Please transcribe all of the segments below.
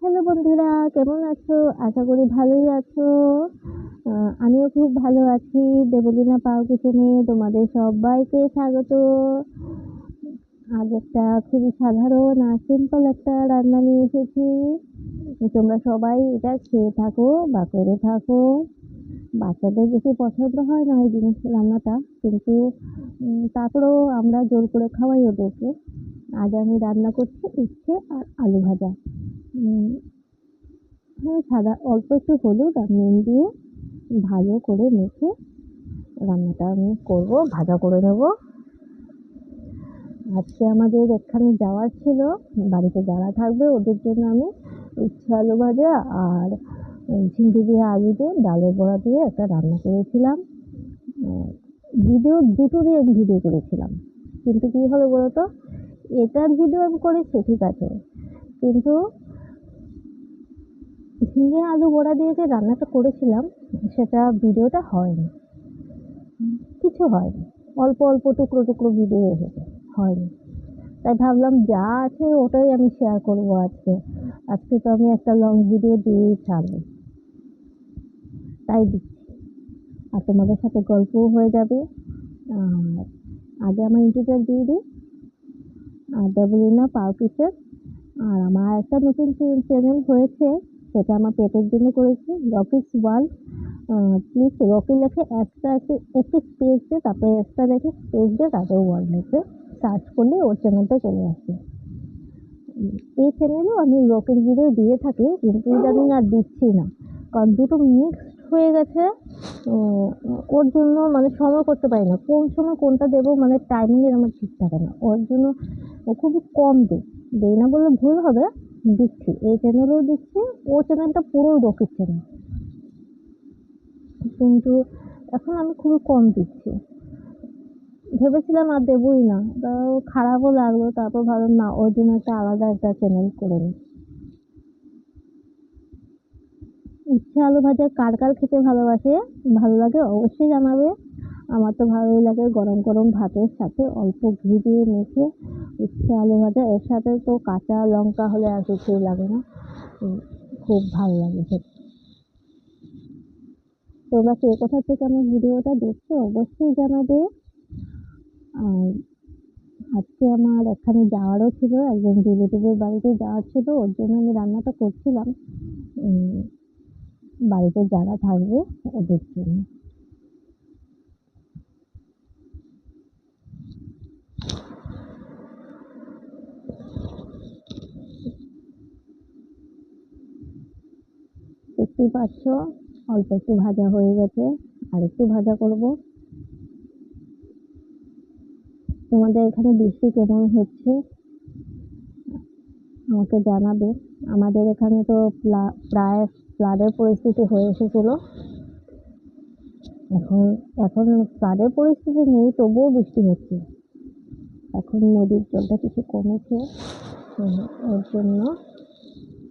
Hello বন্ধুরা, কেমন আছো? আশা করি ভালোই আছো। আমিও খুব ভালো আছি। দেবলীনা পাও কিচেনে তোমাদের সবাইকে স্বাগত। আজ একটা খুবই সাধারণ আর সিম্পল একটা রান্না নিয়ে এসেছি। তোমরা সবাই এটা খেয়ে থাকো বা করে থাকো। বাচ্চাদের বেশি পছন্দ হয় না এই জিনিস রান্নাটা, কিন্তু তারপরেও আমরা জোর করে খাওয়াই ওদেরকে। আজ আমি রান্না করছি উচ্ছে আর আলু ভাজা। উম, সাদা অল্প একটু হলুদ আর নুন দিয়ে ভালো করে মেখে রান্নাটা আমি করব, ভাজা করে নেব। আজকে আমাদের এখানে যাওয়ার ছিল, বাড়িতে যারা থাকবে ওদের জন্য আমি উচ্ছে আলু ভাজা আর ঝিঙ্গে দিয়ে আলু দিয়ে ডালের বড়া দিয়ে একটা রান্না করেছিলাম। ভিডিও দুটোরই আমি ভিডিও করেছিলাম, কিন্তু কি হবে বলতো, এটার ভিডিও আমি করেছি ঠিক আছে, কিন্তু ঝিঙে আলু বড়া দিয়ে যে রান্নাটা করেছিলাম সেটা ভিডিওটা হয়নি, কিছু হয়নি। অল্প অল্প টুকরো টুকরো ভিডিও এসেছে, হয়নি। তাই ভাবলাম যা আছে ওটাই আমি শেয়ার করব আজকে। আজকে তো আমি একটা লং ভিডিও দিয়েই ছাড়বো, তাই দিচ্ছি। আর তোমাদের সাথে গল্পও হয়ে যাবে। আর আগে আমার ইন্টারভিউ দিয়ে দিই। আর দেবলীনা পাও কিচেন, আর আমার একটা নতুন চ্যানেল হয়েছে, সেটা আমার পেটের জন্য করেছি, রকিস ওয়ার্ল্ড। প্লিজ রকি লেখে একটা একটু স্পেস দিয়ে, তারপরে একটা লেখে স্পেস দিয়ে, তারপরে ওয়ার্ল্ড লেখে সার্চ করলে ওর চ্যানেলটা চলে আসবে। এই চ্যানেলেও আমি রকির ভিডিও দিয়ে থাকি, কিন্তু ইদানিং আর দিচ্ছি না, কারণ দুটো মিক্সড হয়ে গেছে। ওর জন্য মানে সময় করতে পারি না, কোন সময় কোনটা দেবো মানে টাইমিংয়ের আমার ঠিক থাকে না, ওর জন্য খুবই কম দেই না বললে ভুল হবে। দিচ্ছি, এই চ্যানেলেও দিচ্ছি। ও চ্যানেলটা পুরো রকির চ্যানেল, কিন্তু এখন আমি খুবই কম দিচ্ছি। ভেবেছিলাম আর দেবোই না, তাও খারাপও লাগলো, তারপর ভাবলাম না, ওর জন্য একটা আলাদা একটা চ্যানেল করে নিই। উচ্ছে আলু ভাজা কার কার খেতে ভালোবাসে, ভালো লাগে অবশ্যই জানাবে। আমার তো ভালোই লাগে, গরম গরম ভাতের সাথে অল্প ঘি দিয়ে মেখে উচ্ছে আলু ভাজা, এর সাথে তো কাঁচা লঙ্কা হলে আর কিছুই লাগে না। উম, খুব ভালো লাগে খেতে। তোমরা কে কোথা থেকে আমার ভিডিওটা দেখছো অবশ্যই জানাবে। আর আজকে আমার এখানে যাওয়ারও ছিল, একজন রিলেটিভের বাড়িতে যাওয়ার ছিল, ওর জন্য আমি রান্নাটা করছিলাম উম, বাড়িতে যারা থাকবে ওদের জন্য। দেখতেই পাচ্ছ অল্প একটু ভাজা হয়ে গেছে, আর একটু ভাজা করব। তোমাদের এখানে বৃষ্টি কেমন হচ্ছে আমাকে জানাবে। আমাদের এখানে তো প্রায় ফ্লাডের পরিস্থিতি হয়ে এসেছিল। এখন এখন ফ্লাডের পরিস্থিতি নেই, তবুও বৃষ্টি হচ্ছে। এখন নদীর জলটা কিছু কমেছে, উম, ওর জন্য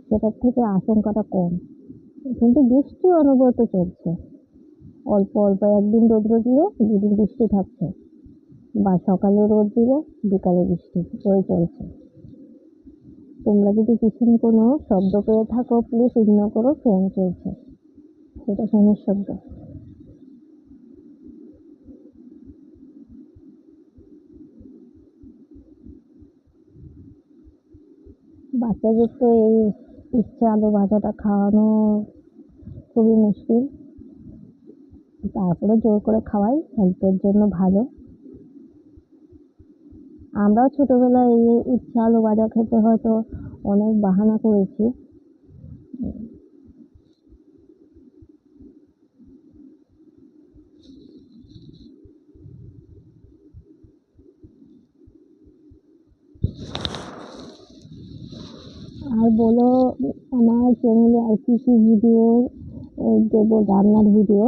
সেটার থেকে আশঙ্কাটা কম, কিন্তু বৃষ্টি অনবরত চলছে। অল্প অল্প একদিন রোদ্র দিলে দুদিন বৃষ্টি থাকছে, বা সকালে রোদ দিলে বিকালে বৃষ্টি, ওই চলছে। তোমরা যদি পিছনে কোনো শব্দ পেয়ে থাকো প্লিজ ইগনোর করো, ফ্যান চলছে, সেটা ফ্যানের শব্দ। বাচ্চাদের তো এই উচ্ছে আলু ভাজাটা খাওয়ানো খুবই মুশকিল, তারপরে জোর করে খাওয়াই, হেলথের জন্য ভালো। আমরাও ছোটবেলায় এই উচ্ছে আলু ভাজা খেতে হয়তো অনেক বাহানা করেছি। আর বলো, আমার চ্যানেলে আর কি কি ভিডিও দেবো, রান্নার ভিডিও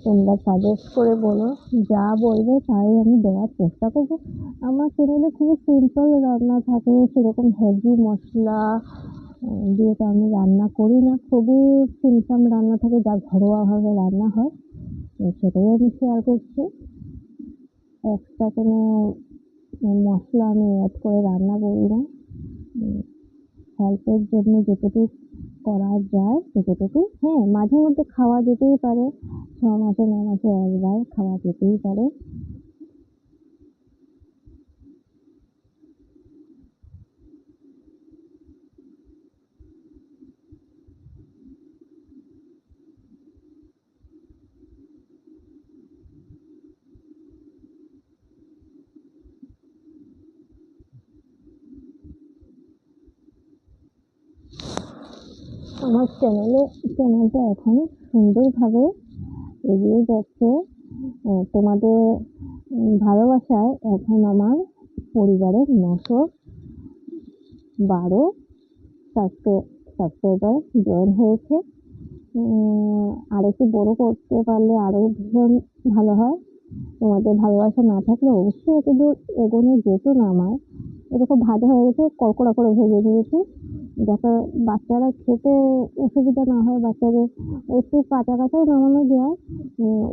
তোমরা সাজেস্ট করে বলো, যা বলবে তাই আমি দেওয়ার চেষ্টা করবো। আমার চ্যানেলে খুবই সিম্পল রান্না থাকে, সেরকম হেভি মশলা দিয়ে তো আমি রান্না করি না, খুবই সিম্পল রান্না থাকে, যা ঘরোয়াভাবে রান্না হয় সেটাই আমি শেয়ার করছি। এক্সট্রা কোনো মশলা আমি অ্যাড করে রান্না করি না। হেল্পের জন্য যেটুকু করা যায় যতটুকু। হ্যাঁ, মাঝে মধ্যে খাওয়া যেতেই পারে, 6 মাসে 9 মাসে একবার খাওয়া যেতেই পারে। আমার চ্যানেলটা এখন সুন্দরভাবে এগিয়ে যাচ্ছে। তোমাদের ভালোবাসায় এখন আমার পরিবারের 912 সাবস্ক্রাইবার জয়েন হয়েছে। আর একটু বড় করতে পারলে আরো ভীষণ ভালো হয়। তোমাদের ভালোবাসা না থাকলে অবশ্যই এতদূর এগোনো যেত না আমার। এরকম ভাজা হয়ে গেছে, কড়কড়া করে ভেজে নিয়েছি, যাতে বাচ্চারা খেতে অসুবিধা না হয়। বাচ্চাদের একটু কাঁচা কাঁচাও নামানো যায়,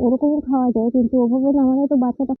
ওরকমও খাওয়া যায়, কিন্তু ওভাবে নামালে তো বাচ্চাটা